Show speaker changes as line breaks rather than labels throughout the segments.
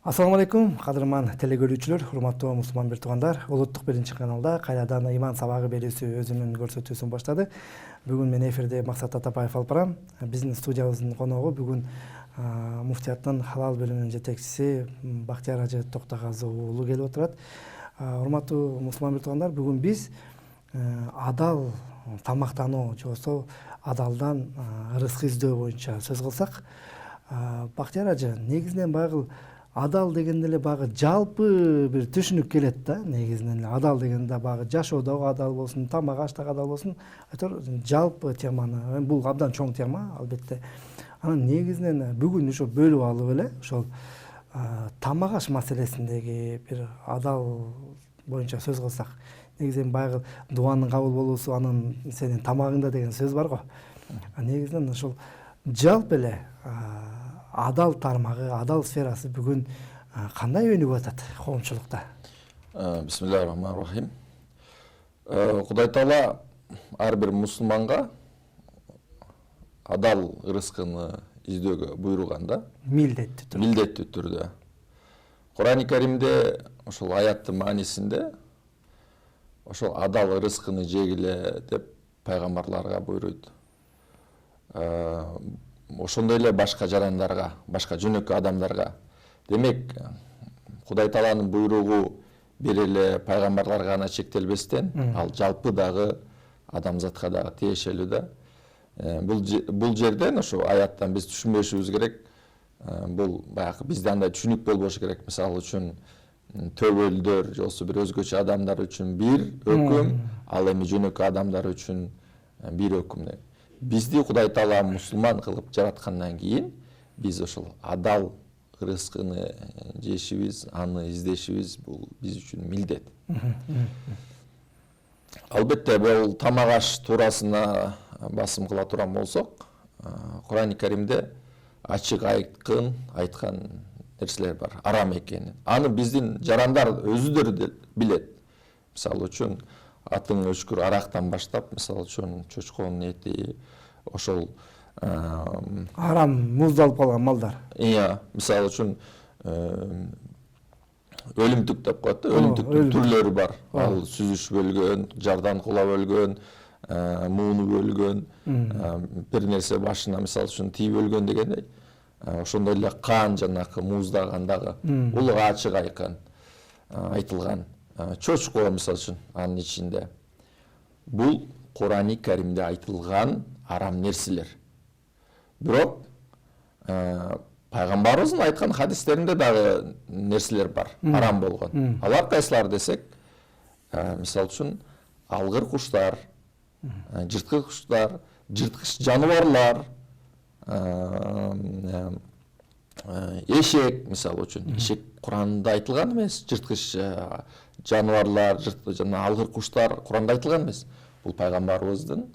Assalamu алейкум, кадырман телегөрүүчүлөр, урматтуу мусулман бир туугандар. Улуттук биринчи каналда кайрадан иман сабагы берүүсү өзүнүн көрсөтүүсүн баштады. Бүгүн мен эфирде Максат Атабаев алып барам. Биздин студиябыздын коногу бүгүн муфтияттын халал бөлүмүнүн жетекчиси Бактияр Ажы Токтогазы уулу келип отурат. Урматтуу мусулман бир туугандар, бүгүн биз адал тамактануу же болбосо адалдан рызык издөө боюнча сөз кылсак, Бактияр Ажы, негизинен баягы адал дегенде эле баягы жалпы бир түшүнүк келет да. Негизинен адал дегенде баягы жашоодогу адал болсун, тамак аштагы адал болсун, айтор жалпы теманы, бул абдан чоң тема албетте. Анан негизинен бүгүн ошо бөлүп алып эле ошол тамак аш маселесиндеги бир адал боюнча сөз кылсак, негизинен баягы дуанын кабыл болуусу анын сенин тамагыңда деген сөз бар го. Негизинен ошол жалпы эле адал тармагы, адал сферасы бүгүн кандай өнүгүп атат коомчулукта?
Бисмиллахир-рахманир-рахим. Кудай Таала ар бир мусулманга адал рызкыны издөөгө буйруган да. Милдеттүү түрдө. Кур'ан-ы Каримде ошол аяттын маанисинде ошол адал рызкыны жегиле деп пайгамбарларга буйруйт. Ошондой эле башка жарандарга, башка жөнөкөй адамдарга. Демек, Кудай Тааланын буйругу бир эле пайгамбарларга гана чектелбестен, ал жалпы дагы адамзатка дагы тиешелүү да. Бул жерден ошо аяттан биз түшүнбөшүбүз керек. Бул баягы бизде андай түшүнүк болбошу керек. Мисалы үчүн төбөлдөр же болбосо бир өзгөчө адамдар үчүн бир өкүм, ал эми жөнөкөй адамдар үчүн бир өкүм. Бизди Кудай Таала мусулман кылып жараткандан кийин биз ошол адал рызкыны жешибиз, аны издешибиз бул биз үчүн милдет. Албетте бул тамак аш туурасына басым кыла турган болсок, Кур'ан-ы Каримде ачык айткан нерселер бар, арам экенин. Аны биздин жарандар өзүлөрү билет. Мисалы үчүн атын өчкүр арактан баштап, мисалы үчүн чочконун эти, ошол
арам муздалып калган малдар.
Мисалы үчүн өлүмтүк деп коет да, өлүмтүктүн түрлөрү бар. Ал сүзүш бөлгөн, жардан кула бөлгөн, мууну бөлгөн, бир нерсе башына мисалы үчүн тийип өлгөн дегендей. Ошондой эле кан жанакы муздагандагы бул ачык айтылган. Чочко мисалы үчүн анын ичинде. Бул Кур'ан-ы Каримде айтылган арам нерселер. Бирок пайгамбарыбыздын айткан хадистеринде дагы нерселер бар, арам болгон. Алар кайсылар десек, мисалы үчүн алгыр куштар, жырткыч куштар, жырткыч жаныбарлар, эшек мисалы үчүн. Эшек Кур'анда айтылган эмес, жырткыч жаныбарлар, жана алгыр куштар Кур'анда айтылган эмес. Бул пайгамбарыбыздын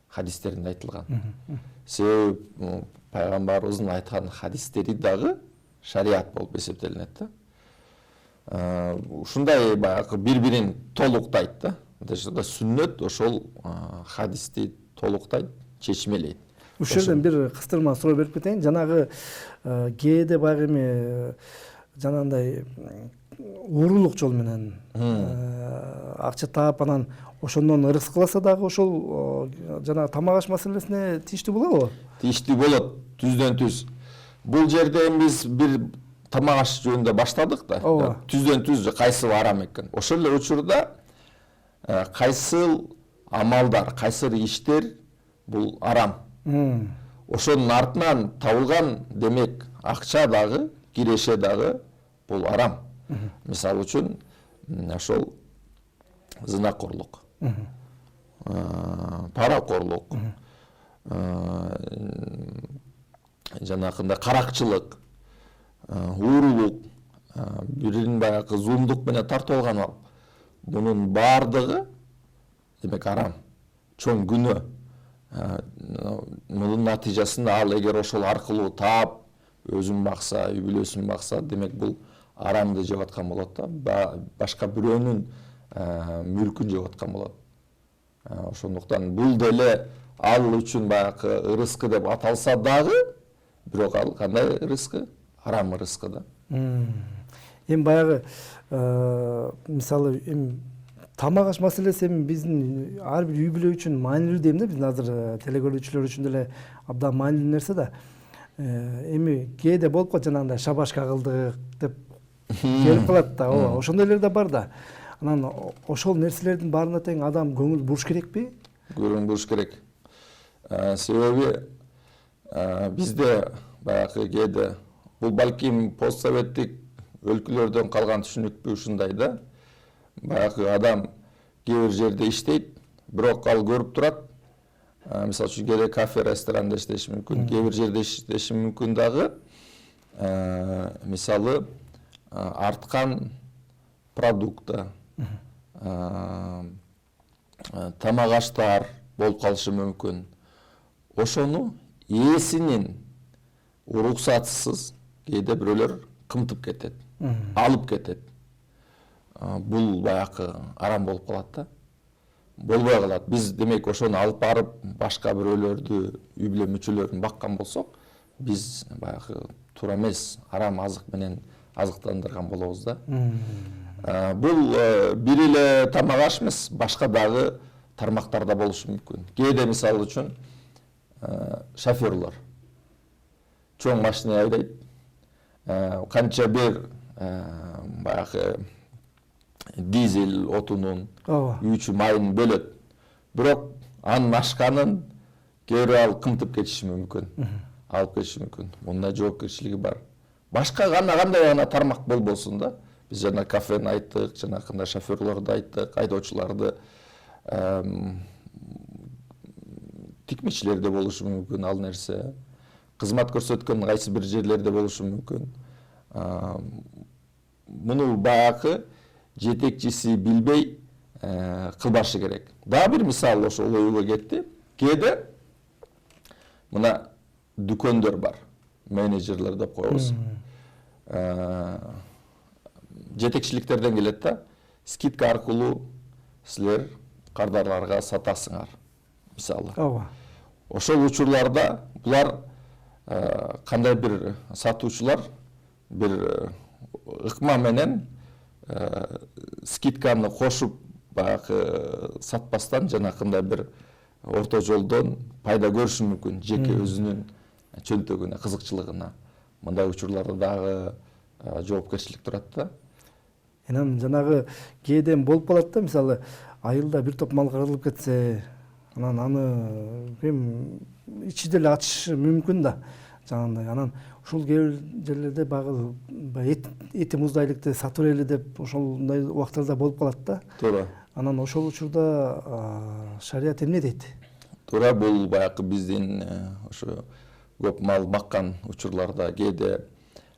хадистеринде айтылган. Себеби пайгамбарыбыздын айткан хадистери дагы шариат болуп эсептелинет да. Ушундай баягы бири-бирин толуктайт да. Сүннөт ошол хадисти толуктайт, чечмелейт.
Ушул жерден бир кыстырма суроо берип кетейин. Жанагы кээде баягы эми жанагындай уурулук жол менен акча таап анан ошондон ырыс кыласа дагы ошол жана тамак аш маселесине тийиштүү болобу? Тийиштүү
болот, түздөн түз. Бул жерде биз бир тамак аш жөнүндө баштадык да. Түздөн түз кайсы арам экен. Ошол эле учурда кайсыл амалдар, кайсы иштер бул арам. Ошонун артынан табылган демек акча дагы, киреше дагы бул арам. Мисалы үчүн ошол зынакорлук, паракорлук, жанакындай каракчылык, уурулук, бирин баягы зулумдук менен тартып алган ал. Бунун бардыгы демек арам, чоң күнөө. мунун натыйжасында ал эгер ошол аркылуу таап өзүн бакса, үй бүлөсүн бакса, демек бул арамды жеп аткан болот да, башка бирөөнүн мүлкүн жеп аткан болот. Ошондуктан бул деле ал үчүн баягы ырыскы деп аталса дагы, бирок ал кандай ырыскы? Арам ырыскы да.
Эми баягы мисалы эми тамак аш маселеси эми биздин ар бир үй бүлө үчүн маанилүү дейм да, биздин азыр телекөрүүчүлөр үчүн деле абдан маанилүү нерсе да. Эми кээде болуп калат жанагындай шабашка кылдык деп келип калат да, ооба, ошондойлор да бар да. Анан ошол нерселердин баарына тең адам көңүл буруш керекпи?
Көңүл буруш керек. Себеби бизде баягы кээде бул балким постсоветтик өлкөлөрдөн калган түшүнүкпү ушундай да. Баягы адам кээ бир жерде иштейт, бирок ал көрүп турат. Мисалы үчүн кээде кафе, ресторанда иштеши мүмкүн, кээ бир жерде иштеши мүмкүн дагы. Мисалы арткан продукты, тамак аштар болуп калышы мүмкүн. Ошону ээсинин уруксатысыз кээде бирөөлөр кымтып кетет, алып кетет. Бул баягы арам болуп калат да. Болбой калат. Биз демек ошону алып барып башка бирөөлөрдү, үй бүлө мүчөлөрүн баккан болсок, биз баягы туура эмес арам азык менен азыктандырган болобуз да. Бул бир эле тамак аш эмес, башка дагы тармактарда болушу мүмкүн. Кээде мисалы үчүн шофёрлор чоң машина айдайт, канча бир баягы дизель отунун, үйчү майын бөлөт. Бирок анын ашканын кээ ал кымтып кетиши мүмкүн, алып кетиши мүмкүн. Мындай жоопкерчилиги бар. Башка кандай гана тармак болбосун да. Биз жана кафени айттык, жанакындай шофёрлорду айттык, айдоочуларды, тикмечилерде болушу мүмкүн ал нерсе. Кызмат көрсөткөн кайсы бир жерлерде болушу мүмкүн. Муну баягы жетекчиси билбей кылбашы керек. Дагы бир мисал ошол ойго кетти. Кээде мына дүкөндөр бар, менеджерлер деп коебуз. Жетекчиликтерден келет да, скидка аркылуу силер кардарларга сатасыңар, мисалы.
Ооба.
Ошол учурларда булар кандай бир сатуучулар бир ыкма менен скидканы кошуп баягы сатпастан жанакындай бир орто жолдон пайда көрүшү мүмкүн, жеке өзүнүн чөнтөгүнө, кызыкчылыгына. Мындай учурларда дагы жоопкерчилик турат да.
Анан жанагы кээден болуп калат да, мисалы айылда бир топ мал кырылып кетсе, анан аны ким ичи деле ачышы мүмкүн да. Жанагындай анан ушул кээ бир жерлерде баягы эти муздайлыкты сатып эле деп ошондой убактарда болуп калат да.
Туура.
Анан ошол учурда шарият эмне дейт?
Туура, бул баягы биздин ошо көп мал баккан учурларда кээде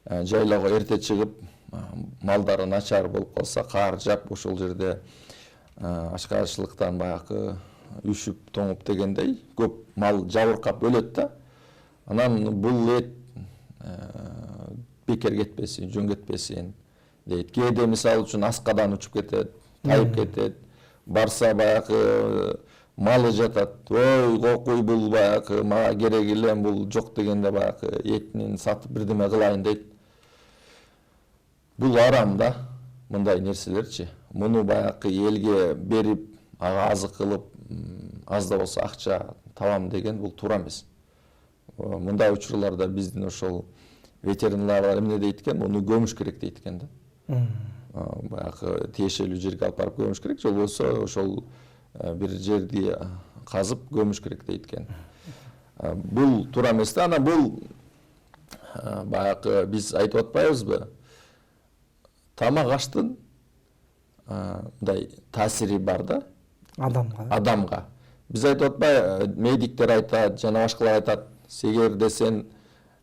жайлоого эрте чыгып, малдары начар болуп калса, каар жаап, ошол жерде ачкачылыктан баягы үшүп, тоңуп дегендей көп мал жабыркап өлөт да. Анан бул эт бекер кетпесин, жөн кетпесин дейт. Кээде мисалы үчүн аскадан учуп кетет, тайып кетет. Барса баягы малы жатат. Ой, кокуй, бул баягы мага керек элем, бул жок дегенде баягы этинин сатып бирдеме кылайын дейт. Бул арам да, мындай нерселерчи. Муну баягы элге берип, ага азык кылып, аз да болсо акча табам деген бул туура эмес. Мындай учурларда биздин ошол ветеринарлар эмне дейт экен, муну көмүш керек дейт экен да. Баягы тиешелүү жерге алып барып көмүш керек, же болбосо ошол бир жерди казып көмүш керек дейт экен. Бул туура эмес да. Анан бул баягы биз айтып атпайбызбы? Тамак аштын мындай таасири бар да адамга. Биз айтып атпайбы, медиктер айтат, жана башкалар айтат, эгерде сен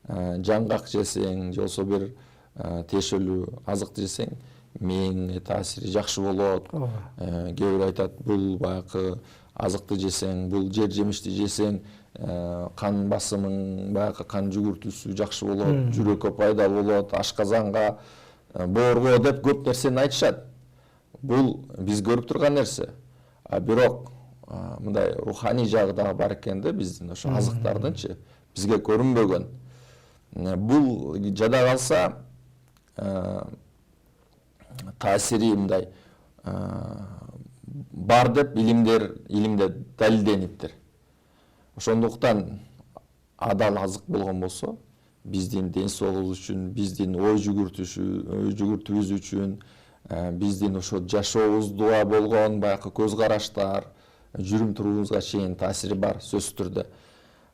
жаңгак жесең, же болбосо бир тиешелүү азыкты жесең, мээңе таасири жакшы болот. Кээ бир айтат, бул баягы азыкты жесең, бул жер жемишти жесең, кан басымың, баягы кан жүгүртүүсү жакшы болот, жүрөккө пайдалуу болот, ашказанга, боорго деп көп нерсени айтышат. Бул биз көрүп турган нерсе. Бирок мындай руханий жагы дагы бар экен да биздин ошо азыктардынчы бизге көрүнбөгөн. Бул жада калса таасири мындай бар деп илимде далилдениптир. Ошондуктан адал азык болгон болсо, биздин ден соолугубуз үчүн, биздин ой жүгүртүүбүз үчүн, биздин ошо жашообузга болгон баягы көз караштар, жүрүм турубузга чейин таасири бар сөзсүз түрдө.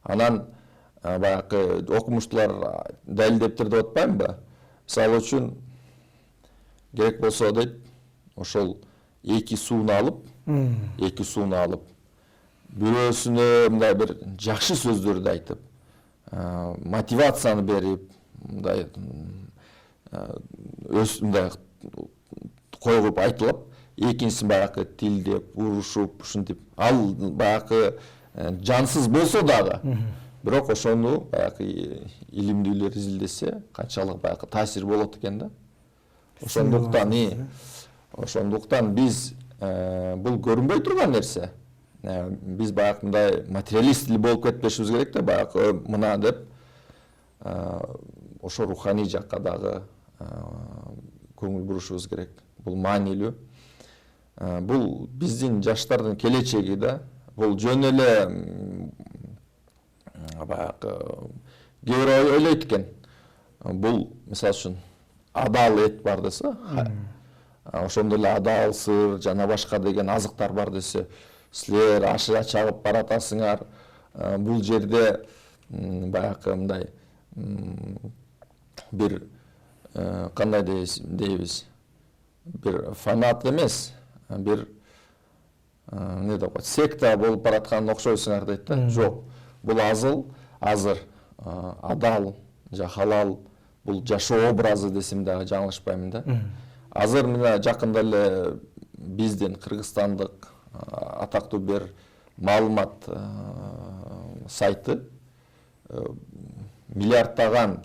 Анан баягы окумуштуулар далилдептир деп атпаймынбы? Мисалы үчүн керек болсо дейт, ошол эки сууну алып, бирөөсүнө мындай бир жакшы сөздөрдү айтып, мотивацияны берип, мындай мындай койгуп айтылып, экинчисин баягы тилдеп, урушуп, ушинтип, ал баягы жансыз болсо дагы, бирок ошону баягы илимдүүлөр изилдесе, канчалык баягы таасир болот экен да. Ошондуктан биз бул көрүнбөй турган нерсе. Биз баягы мындай материалист болуп кетпешибиз керек да, баягы мына деп ошо руханий жакка дагы көңүл бурушубуз керек. Бул маанилүү. Бул биздин жаштардын келечеги да. Бул жөн эле баягы кээ бирөө ойлойт экен. Бул мисалы үчүн адал эт бар десе, ошондой эле адал сыр жана башка деген азыктар бар десе, силер ашыга чагып баратасыңар. Бул жерде баягы мындай бир кандай дейбиз, бир фанат эмес, бир эмне деп коет, секта болуп бараткан окшойсуңар дейт да. Жок, бул азыр адал же халал, бул жашоо образы десем дагы жаңылышпаймын да. Азыр мына жакында эле биздин кыргызстандык атактуу бир маалымат сайты миллиардтаган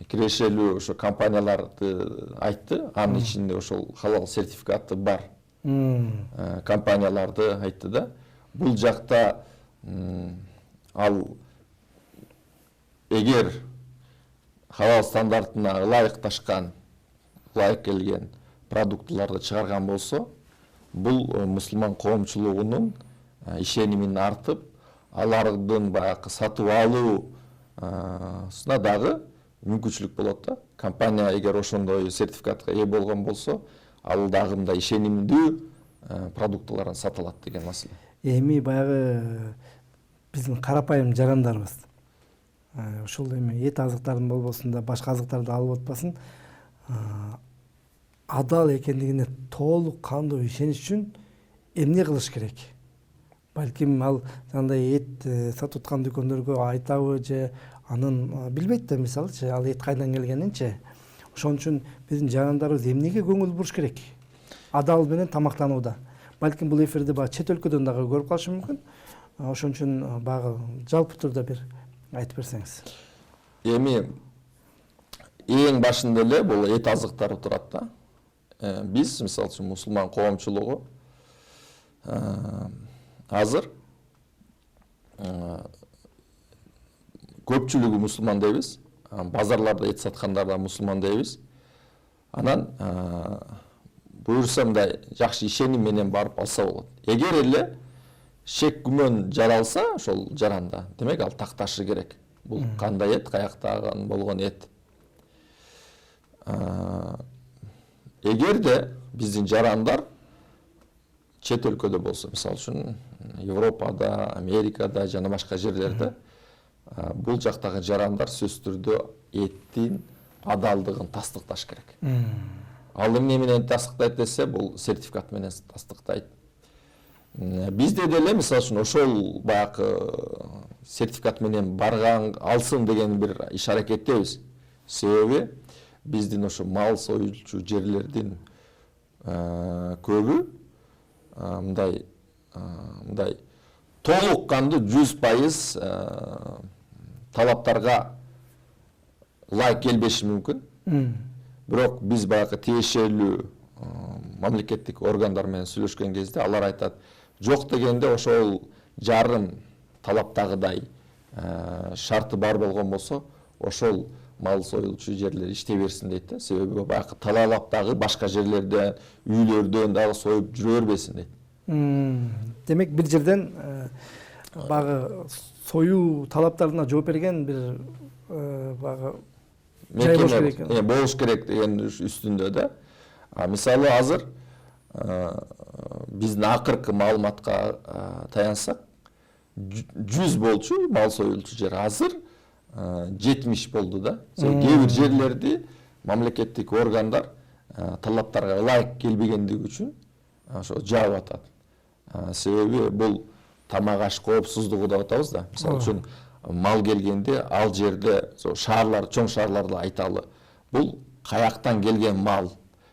кирешелүү ошо компанияларды айтты. Анын ичинде ошол халал сертификаты бар компанияларды айтты да. Бул жакта ал эгер халал стандартына ылайыкташкан, ылайык келген продуктыларды чыгарган болсо, бул мусулман коомчулугунун ишенимин артып, алардын баягы сатып алуусуна дагы мүмкүнчүлүк болот да. Компания эгер ошондой сертификатка ээ болгон болсо, ал дагы мындай ишенимдүү продуктыларын сата алат деген маселе.
Эми баягы биздин карапайым жарандарыбыз ушул эми эт азыктарын болбосун да башка азыктарды алып атпасын, адал экендигине толук кандуу ишениш үчүн эмне кылыш керек? Балким ал жандай эт сатып аткан дүкөндөргө айтабы же анын билбейт да, мисалычы ал эт кайдан келгенинчи. Ошон үчүн биздин жарандарыбыз эмнеге көңүл буруш керек? Адал менен тамактанууда. Балким бул эфирди баягы чет өлкөдөн дагы көрүп калышы мүмкүн. Ошон үчүн баягы жалпы түрдө бир айтып берсеңиз.
Эми эң башында эле бул эт азыктары турат да. Биз мисалы үчүн мусулман коомчулугу азыр көпчүлүгү мусулман дейбиз. Базарларда эт саткандар да мусулман дейбиз. Анан буюрса мындай жакшы ишеним менен барып алса болот. Эгер эле шек күмөн жаралса ошол жаранда, демек ал такташы керек. Бул кандай эт, каяктаган болгон эт. Эгерде биздин жарандар чет өлкөдө болсо, мисалы үчүн Европада, Америкада жана башка жерлерде, бул жактагы жарандар сөзсүз түрдө эттин адалдыгын тастыкташ керек. Ал эмне менен тастыктайт десе, бул сертификат менен тастыктайт. Бизде деле мисалы үчүн ошол баягы сертификат менен барган алсын деген бир иш аракеттебиз. Себеби биздин ошо мал союлчу жерлердин көбү мындай толук кандуу 100% талаптарга ылайык келбеши мүмкүн. Бирок биз баягы тиешелүү мамлекеттик органдар менен сүйлөшкөн кезде алар айтат, жок дегенде ошол жарым талаптагыдай шарты бар болгон болсо, ошол мал союлчу жерлер иштей берсин дейт да. Себеби баягы талаптагы башка жерлерден, үйлөрдөн дагы союп жүрө бербесин дейт.
Демек бир жерден багы союу талаптарына жооп берген бир багы
Мекеме болуш керек деген үстүндө да. Мисалы азыр биздин акыркы маалыматка таянсак, 100 болчу мал союлчу жер азыр 70 болду да. Кээ бир жерлерди мамлекеттик органдар талаптарга ылайык келбегендиги үчүн ошо жаап атат. Себеби бул тамак аш коопсуздугу деп атабыз да. Мисалы үчүн мал келгенде ал жерде шаарлар, чоң шаарларда айталы. Бул каяктан келген мал,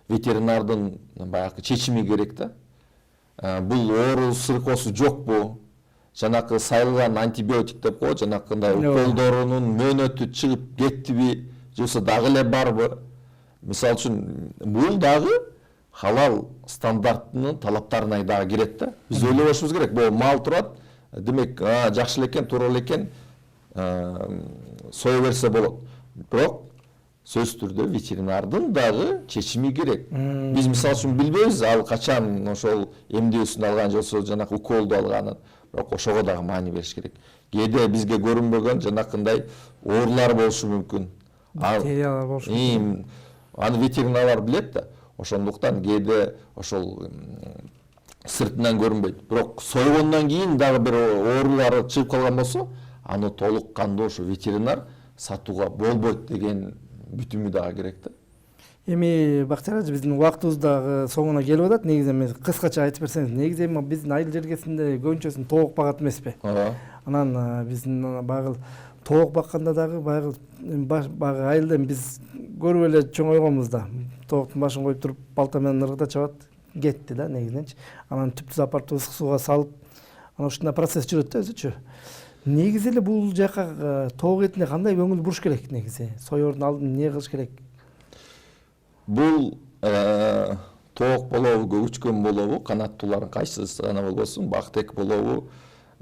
ветеринардын баягы чечими керек да. Бул оору сыркоосу жокпу? Жанакы сайылган антибиотик деп коет, жанакындай уколдорунун мөөнөтү чыгып кеттиби, жоксо дагы эле барбы? Мисалы үчүн бул дагы халал стандарттын талаптарына дагы кирет да. Биз ойлобошубуз керек. Бул мал турат, демек жакшы элекен, туура элекен сое берсе болот. Бирок сөзсүз түрдө ветеринардын дагы чечими керек. Биз мисалы үчүн билбейбиз, ал качан ошол эмдөөсүн алган, жоксо жанакы уколду алганын. Бирок ошого дагы маани бериш керек. Кээде бизге көрүнбөгөн жанакындай оорулар болушу мүмкүн.
Бактериялар болушу мүмкүн.
Аны ветеринарлар билет да. Ошондуктан кээде ошол сыртынан көрүнбөйт. Бирок сойгондон кийин дагы бир оорулар чыгып калган болсо, аны толук кандуу ошо ветеринар сатууга болбойт деген бүтүмү дагы керек да.
Эми Бактияр ажы, биздин убактыбыз дагы соңуна келип атат. Негизи эми кыскача айтып берсеңиз, негизи эми биздин айыл жергесинде көбүнчөсүн тоок багат эмеспи? Анан биздин багы тоок бакканда дагы багы айылда биз көрүп эле чоңойгонбуз да. Тооктун башын коюп туруп балта менен ыргыта чабат, кетти да негизиненчи. Анан түптүз апарып ысык сууга салып, анан ушундай процесс жүрөт да өзүчү. Негизи эле бул жака тоок этине кандай көңүл буруш керек негизи? Соёордун алдын эмне кылыш керек?
Бул тоок болобу, көгүчкөн болобу, канаттуулардын кайсысы гана болбосун, бактек болобу,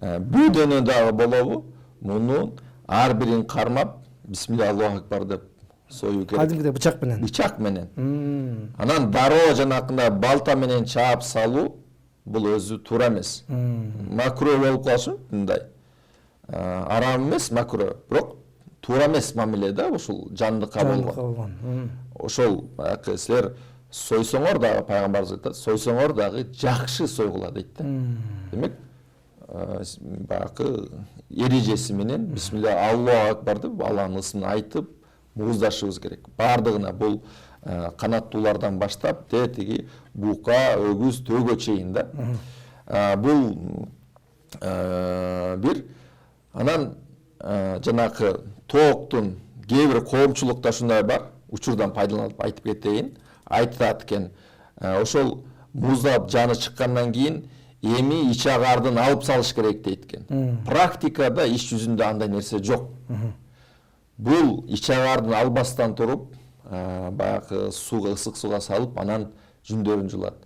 бүйдөнө дагы болобу, муну ар бирин кармап, бисмилля Аллаху акбар деп союу керек.
Кадимкидей бычак менен.
Бычак менен. Анан дароо жанакындай балта менен чаап салуу бул өзү туура эмес. Макро болуп калышы мындай. Арам эмес макро, бирок туура эмес мамиле да, ошол жандыкка болгон. Ошол баягы силер сойсоңор дагы, пайгамбарыбыз айтат, сойсоңор дагы жакшы сойгула дейт да. Демек, баягы эрежеси менен бисмилля Аллаху акбар деп Алланын ысмын айтып мууздашыбыз керек. Бардыгына бул канаттуулардан баштап, тетиги бука, өгүз, төөгө чейин да. Бул бир. Анан жанакы тооктун кээ бир коомчулукта ушундай бар, учурдан пайдаланып айтып кетейин. Айтат экен, ошол муздап жаны чыккандан кийин эми ич агардын алып салыш керек дейт экен. Практикада иш жүзүндө андай нерсе жок. Бул ич агардын албастан туруп, баягы сууга, ысык сууга салып, анан жүндөрүн жуулат.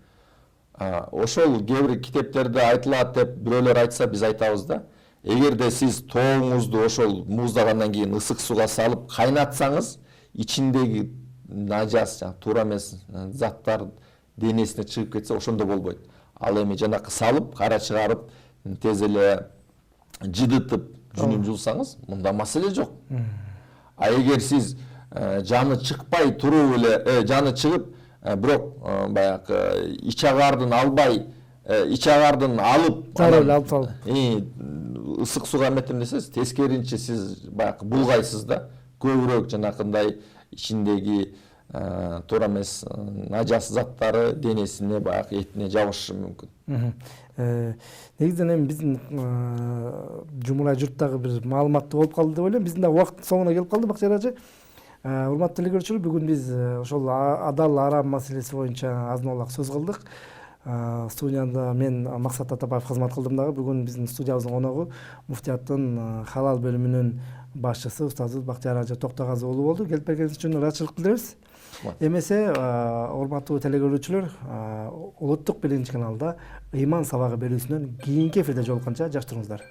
Ошол кээ бир китептерде айтылат деп бирөөлөр айтса, биз айтабыз да. Эгерде сиз тооңузду ошол муздагандан кийин ысык сууга салып кайнатсаңыз, ичиндеги нажас, туура эмес заттар денесине чыгып кетсе, ошондо болбойт. Ал эми жанакы салып, кайра чыгарып, тез эле жыдытып жүнүн жуулсаңыз, мында маселе жок. А эгер сиз жаны чыкпай туруп эле, жаны чыгып, бирок баягы ич агардын албай, ич агардын алып,
алып салып,
ысык сууга эметемдесеңиз, тескеринче сиз баягы булгайсыз да, көбүрөөк жанакындай ичиндеги туура эмес нажас заттары денесине, баягы этине жабышы мүмкүн.
Негизинен эми биздин жумурай журттагы бир маалыматтуу болуп калды деп ойлойм. Биздин да убакыттын соңуна келип калды, Бактияр ажы. Урматтуу телекөрүүчүлөр, бүгүн биз ошол адал арам маселеси боюнча азын аулак сөз кылдык. Студияда мен Максат Атабаев кызмат кылдым дагы. Бүгүн биздин студиябыздын коногу муфтияттын халал бөлүмүнүн башчысы устазыбыз Бактияр Ажы Токтогазы уулу болду. Келип бергениңиз үчүн ыраазычылык билдиребиз. Эмесе, урматтуу телекөрүүчүлөр, улуттук биринчи каналда ыйман сабагы берүүсүнөн кийинки эфирде жолукканча жакшы туруңуздар.